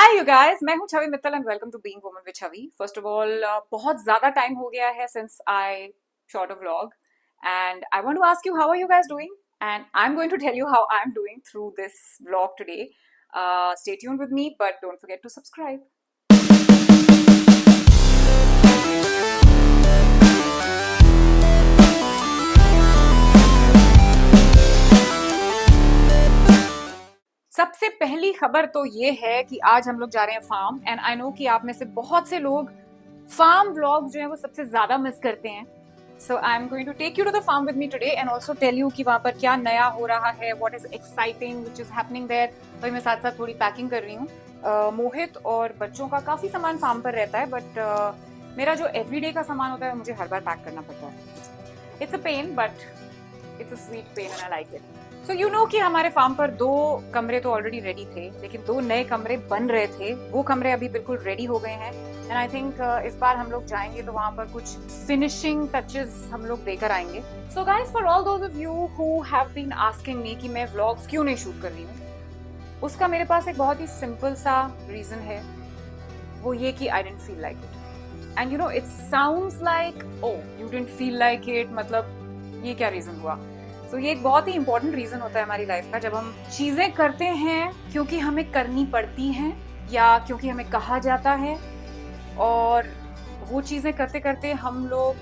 Hi you guys, मैं हूं Chhavi Mittal and welcome to being woman with Chhavi. First of all बहुत ज्यादा टाइम हो गया है since I shot a vlog and I want to ask you how are you guys doing and I am going to tell you how I am doing through this vlog today. Stay tuned with me but don't forget to subscribe. सबसे पहली खबर तो ये है कि आज हम लोग जा रहे हैं फार्म एंड आई नो कि आप में से बहुत से लोग फार्म व्लॉग जो है वो सबसे ज्यादा मिस करते हैं। So I am going to take you to the farm with me today and also tell you कि वहां पर क्या नया हो रहा है, what is exciting which is happening there. तो मैं साथ साथ थोड़ी पैकिंग कर रही हूँ। मोहित और बच्चों का काफी सामान फार्म पर रहता है बट मेरा जो एवरीडे का सामान होता है मुझे हर बार पैक करना पड़ता है। It's a pain but it's a sweet pain and I like it. So you know कि हमारे फार्म पर 2 कमरे तो ऑलरेडी रेडी थे, लेकिन 2 नए कमरे बन रहे थे। वो कमरे अभी बिल्कुल रेडी हो गए हैं एंड आई थिंक इस बार हम लोग जाएंगे तो वहां पर कुछ फिनिशिंग टचेस हम लोग देकर आएंगे। So guys, for all those of you who have been asking me कि मैं व्लॉग्स क्यों नहीं शूट कर रही हूँ, उसका मेरे पास एक बहुत ही सिंपल सा रीजन है। वो ये कि I didn't feel like it and you know it sounds like oh you didn't feel like it, मतलब ये क्या रीजन हुआ। तो ये एक बहुत ही इंपॉर्टेंट रीजन होता है हमारी लाइफ का, जब हम चीजें करते हैं क्योंकि हमें करनी पड़ती हैं या क्योंकि हमें कहा जाता है, और वो चीजें करते करते हम लोग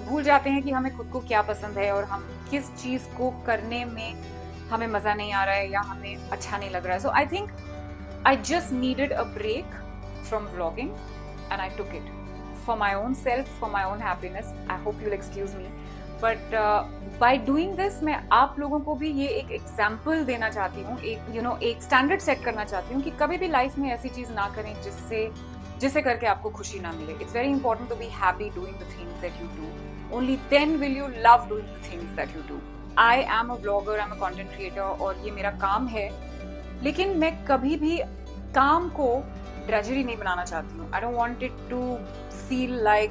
भूल जाते हैं कि हमें खुद को क्या पसंद है और हम किस चीज को करने में हमें मजा नहीं आ रहा है या हमें अच्छा नहीं लग रहा है। So I think I just needed a break from vlogging and I took it for my own self, for my own happiness. I hope you'll excuse me but by doing this मैं आप लोगों को भी ये एक example देना चाहती हूँ, एक एक स्टैंडर्ड सेट करना चाहती हूँ कि कभी भी लाइफ में ऐसी चीज ना करें जिससे करके आपको खुशी ना मिले। It's very important to be happy doing the things that you do, only then will you love doing the things that you do. I am a blogger, I am a content creator और ये मेरा काम है, लेकिन मैं कभी भी काम को ड्रेजरी नहीं बनाना चाहती हूँ। I don't want it to feel like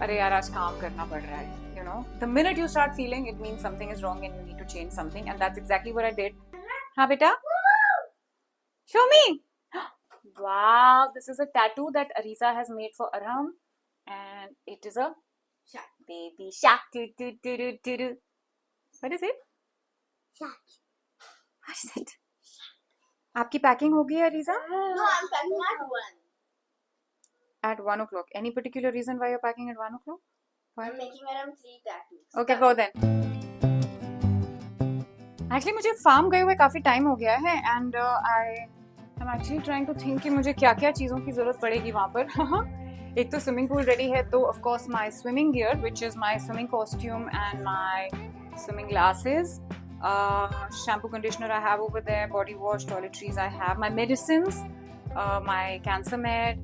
अरे यार आज काम करना पड़ रहा है। You know, the minute you start feeling it means something is wrong and you need to change something, and that's exactly what I did. Ha beta, show me. Wow, this is a tattoo that Ariza has made for Arham and it is a shark. Baby shark. Do. What is it? Shark. What is it? आपकी packing हो गई है Ariza? No, I'm packing at 1. At 1 o'clock. Any particular reason why you're packing at 1 o'clock? Why? I'm making around 3 tattoos. Okay, go then. Actually, मुझे farm गए हुए काफी time हो गया है and I am actually trying to think कि मुझे क्या क्या चीजों की जरूरत पड़ेगी वहां पर। एक तो स्विमिंग पूल रेडी है, तो of course my swimming gear which is my swimming costume and my swimming glasses, shampoo conditioner I have over there, body wash, toiletries I have, my medicines, my cancer med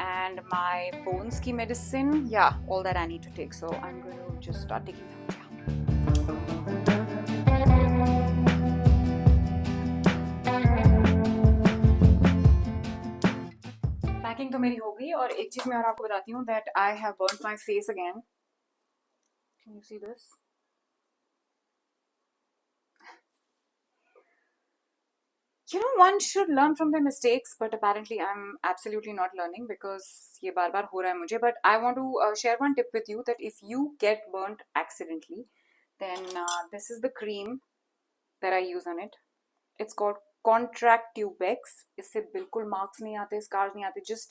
and my bones ki medicine, yeah, all that I need to take. So I'm going to just start taking them down. Packing तो मेरी हो गई और एक चीज मैं और आपको बताती हूँ that I have burnt my face again. Can you see this? You know, one should learn from their mistakes, but apparently I'm absolutely not learning because ये बार बार हो रहा है मुझे. But I want to share one tip with you that if you get burnt accidentally, then this is the cream that I use on it. It's called Contractubex. इससे बिल्कुल marks नहीं आते, scars नहीं आते. Just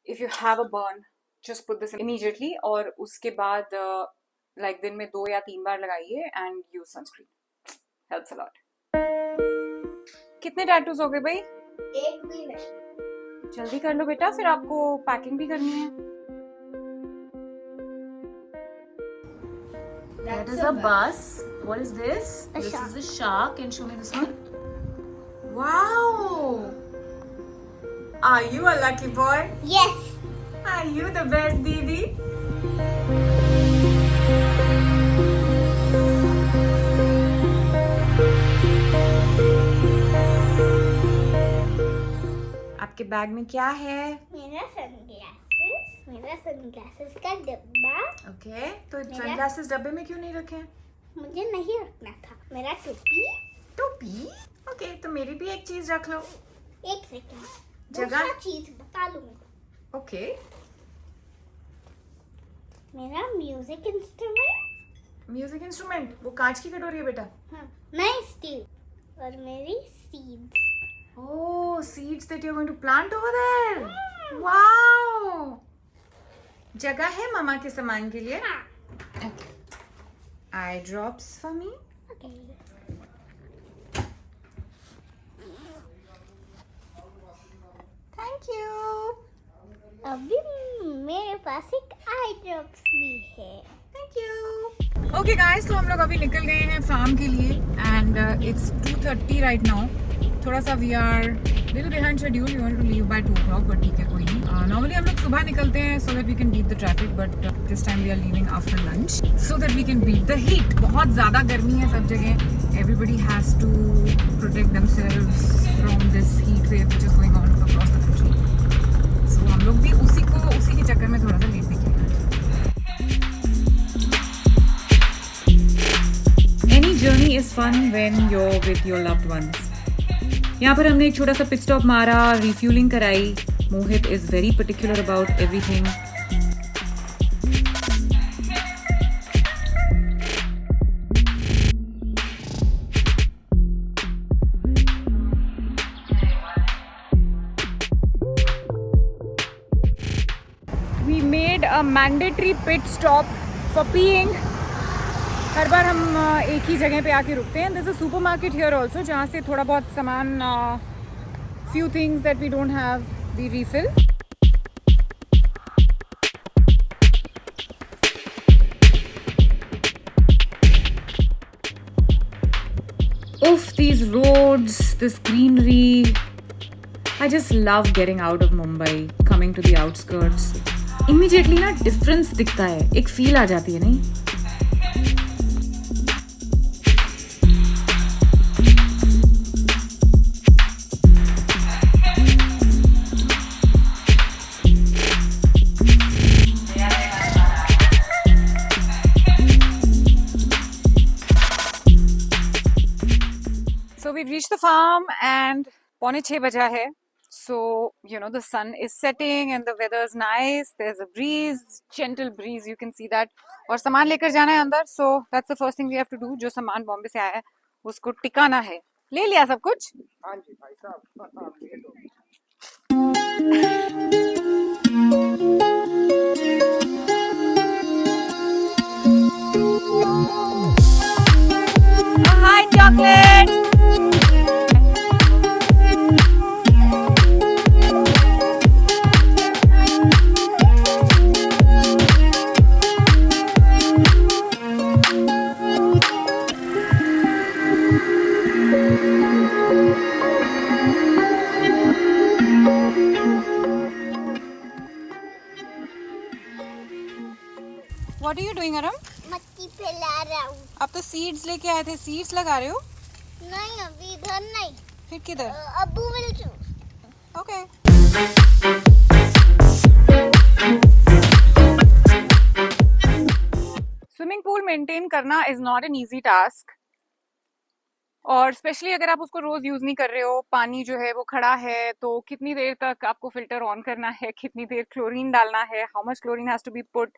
if you have a burn, just put this immediately और उसके बाद like दिन में 2 या 3 बार लगाइए and use sunscreen. Helps a lot. कितने टैटूज हो गए भाई? एक भी नहीं। जल्दी कर लो बेटा, फिर आपको पैकिंग भी करनी है। That is a bus. What is this? This is a shark. Can you show me this one? Wow! Are you a lucky boy? Yes. Are you the best, Didi? आपके बैग में क्या है? मेरा sunglasses का डब्बा। Okay, तो sunglasses डब्बे में क्यों नहीं रखे? मुझे नहीं रखना था। मेरा टोपी। ओके, तो मेरी भी एक चीज रख लो। एक सेकंड। जगह दूसरा चीज बता लूंगा। ओके मेरा म्यूजिक इंस्ट्रूमेंट, म्यूजिक इंस्ट्रूमेंट वो कांच की कटोरी है बेटा। हाँ, नहीं स्टील, और मेरी seeds. Oh, seeds that you're going to plant over there. Wow. जगह है ममा के सामान के लिए। हाँ, Okay. Eye drops for me. okay. Thank you. अभी मेरे पास एक आई ड्रॉप्स भी है। Thank you. Okay guys, तो हम लोग अभी निकल गए हैं फार्म के लिए and it's 2:30 right now. थोड़ा सा we are little behind schedule. We want to leave by 2 o'clock, but ठीक है कोई नहीं. Normally हम लोग सुबह निकलते हैं so that we can beat the traffic, but this time we are leaving after lunch so that we can beat the heat. बहुत ज़्यादा गर्मी है सब जगह. Everybody has to protect themselves from this heat wave which is going on across the country. So हम लोग भी उसी के चक्कर में थोड़ा सा लेट निकले. Any journey is fun when you're with your loved ones. यहाँ पर हमने एक छोटा सा पिट स्टॉप मारा, रिफ्यूलिंग कराई. Mohit is very particular about everything. We made a mandatory pit stop for peeing. हर बार हम एक ही जगह पे आके रुकते हैं. There's a supermarket here also जहाँ से थोड़ा बहुत सामान few things that we don't have we refill. Oof, these roads, this greenery. I just love getting out of Mumbai, coming to the outskirts. Immediately ना difference दिखता है, एक feel आ जाती है नहीं? So we've reached the farm and 5:45 बजा है. So, you know, the sun is setting and the weather is nice. There's a breeze, gentle breeze, you can see that. और सामान लेकर जाना है अंदर. So, that's the first thing we have to do. जो सामान बॉम्बे से आया है, उसको टिकाना है. ले लिया सब कुछ? हाँ जी भाई साहब, आप ले लो. Hi, chocolate! What are you doing, Aram? मट्टी फैला रहा हूँ. आप तो सीड्स लेके आए थे. सीड्स लगा रहे हो? नहीं, अभी इधर नहीं. फिर किधर? अब्बू will choose. Okay. Swimming pool maintain करना is not an easy task. और स्पेशली अगर आप उसको रोज यूज नहीं कर रहे हो, पानी जो है वो खड़ा है, तो कितनी देर तक आपको फिल्टर ऑन करना है, कितनी देर क्लोरीन डालना है, how much chlorine has to be put.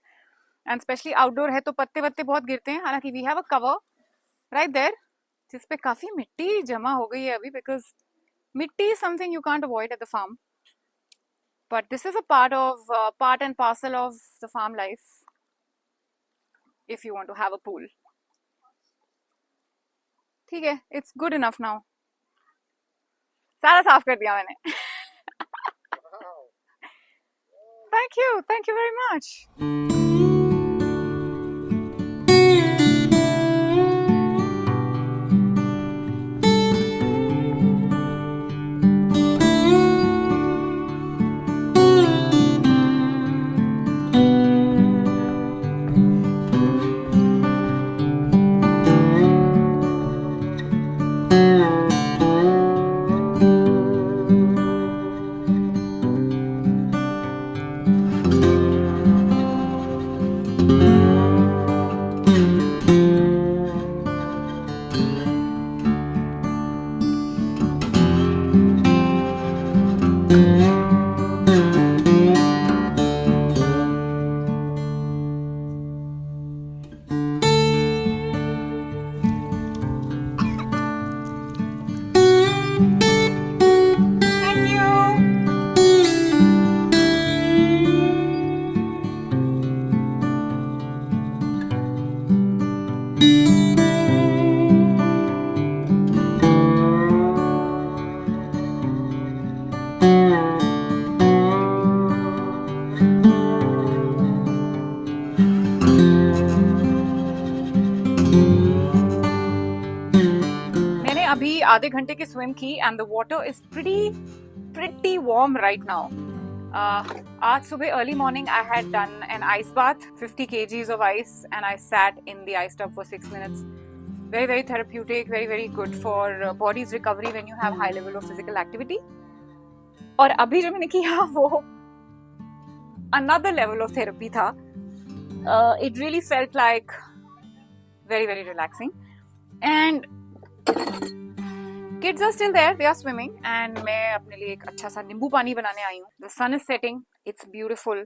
And specially outdoor है तो पत्ते वत्ते बहुत गिरते हैं. हालांकि we have a cover right there जिसपे काफी मिट्टी जमा हो गई है अभी, बिकॉज मिट्टी is something you can't avoid at the farm. But this is a part and parcel of the farm life if you want to have a pool. ठीक है, इट्स गुड इनफ नाउ. सारा साफ कर दिया मैंने. Thank you very much. आधे घंटे की स्विम की and the water is pretty warm right now. आज सुबह early morning I had done an ice bath, 50 kgs of ice, and I sat in the ice tub for 6 minutes. Very, very therapeutic, very, very good for body's recovery when you have high level of physical activity. और अभी जो मैंने किया वो another level of therapy था. It really felt like very, very relaxing. And kids are still there, they are swimming, and मैं अपने लिए एक अच्छा सा नींबू पानी बनाने आई हूँ. The sun is setting, it's beautiful.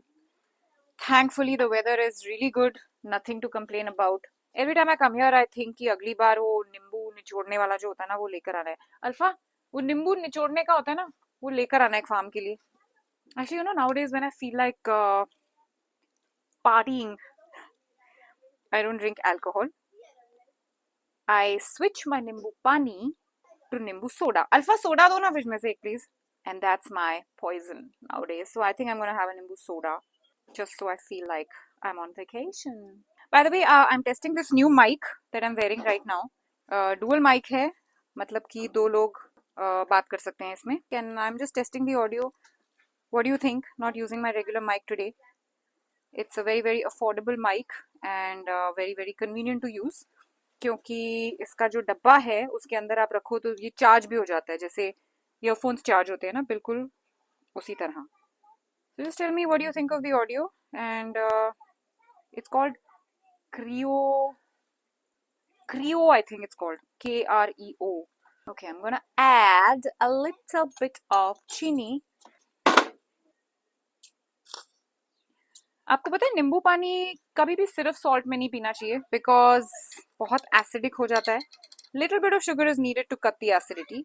Thankfully the weather is really good, nothing to complain about. Every time I come here I think कि अगली बार वो नींबू निचोड़ने वाला जो होता है ना वो लेकर आना है. अल्फा, वो नींबू निचोड़ने का होता है ना वो लेकर आना है एक फार्म के लिए. Actually, you know, nowadays when I feel like partying, I don't drink alcohol. I switch my नींबू पानी to नींबू सोडा. अल्फा सोडा दो ना फ्रिज में से एक please. And that's my poison nowadays. So I think I'm gonna have a नींबू soda just so I feel like I'm on vacation. By the way, I'm testing this new mic that I'm wearing right now. Dual mic है, मतलब कि दो लोग बात कर सकते हैं इसमें. And I'm just testing the audio. What do you think? Not using my regular mic today. It's a very, very affordable mic and very, very convenient to use. क्योंकि इसका जो डब्बा है उसके अंदर आप रखो तो ये चार्ज भी हो जाता है जैसे ईयरफोन्स चार्ज होते हैं ना, बिल्कुल उसी तरह. So just tell me what do you think of the audio, and it's called Creo, I think it's called Kreo. Okay, I'm gonna add a little bit of chini. आपको पता है नींबू पानी कभी भी सिर्फ सॉल्ट में नहीं पीना चाहिए बिकॉज बहुत एसिडिक हो जाता है. Little bit of sugar is needed to cut the acidity.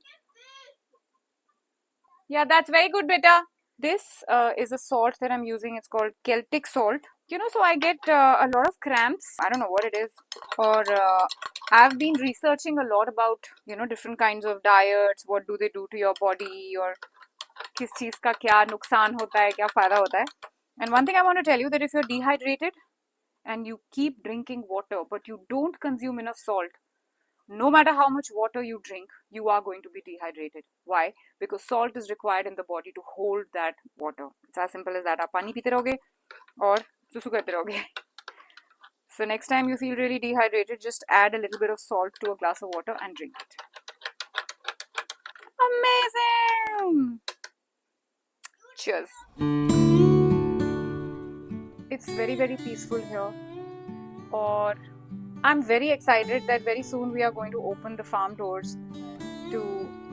Yeah, that's very good, beta. This is a salt that I'm using. It's called Celtic salt. You know, so I get a lot of cramps. I don't know what it is. Or I've been researching a lot about, you know, different kinds of diets. What do they do to your body? Or किस चीज़ का क्या नुकसान होता है, क्या फ़ायदा होता है. And one thing I want to tell you that if you're dehydrated and you keep drinking water but you don't consume enough salt, no matter how much water you drink, you are going to be dehydrated. Why? Because salt is required in the body to hold that water. It's as simple as that. आप पानी पीते रहोगे और सुसु करते रहोगे. So next time you feel really dehydrated, just add a little bit of salt to a glass of water and drink it. Amazing! Cheers. It's very, very peaceful here. Or I'm very excited that very soon we are going to open the farm doors to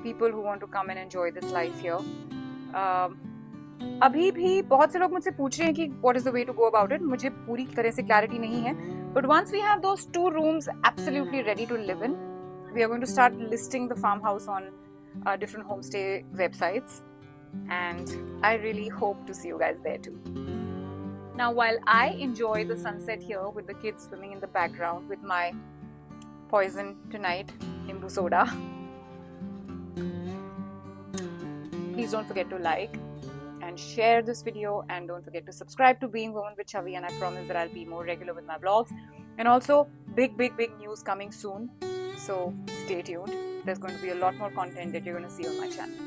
people who want to come and enjoy this life here. अभी भी बहुत से लोग मुझसे पूछ रहे हैं कि what is the way to go about it. मुझे पूरी तरह से clarity नहीं है. But once we have those 2 rooms absolutely ready to live in, we are going to start listing the farmhouse on different homestay websites. And I really hope to see you guys there too. Now, while I enjoy the sunset here with the kids swimming in the background with my poison tonight, Nimbu soda, please don't forget to like and share this video, and don't forget to subscribe to Being Woman with Chavi, and I promise that I'll be more regular with my vlogs. And also, big news coming soon, so stay tuned. There's going to be a lot more content that you're going to see on my channel.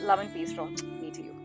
Love and peace from me to you.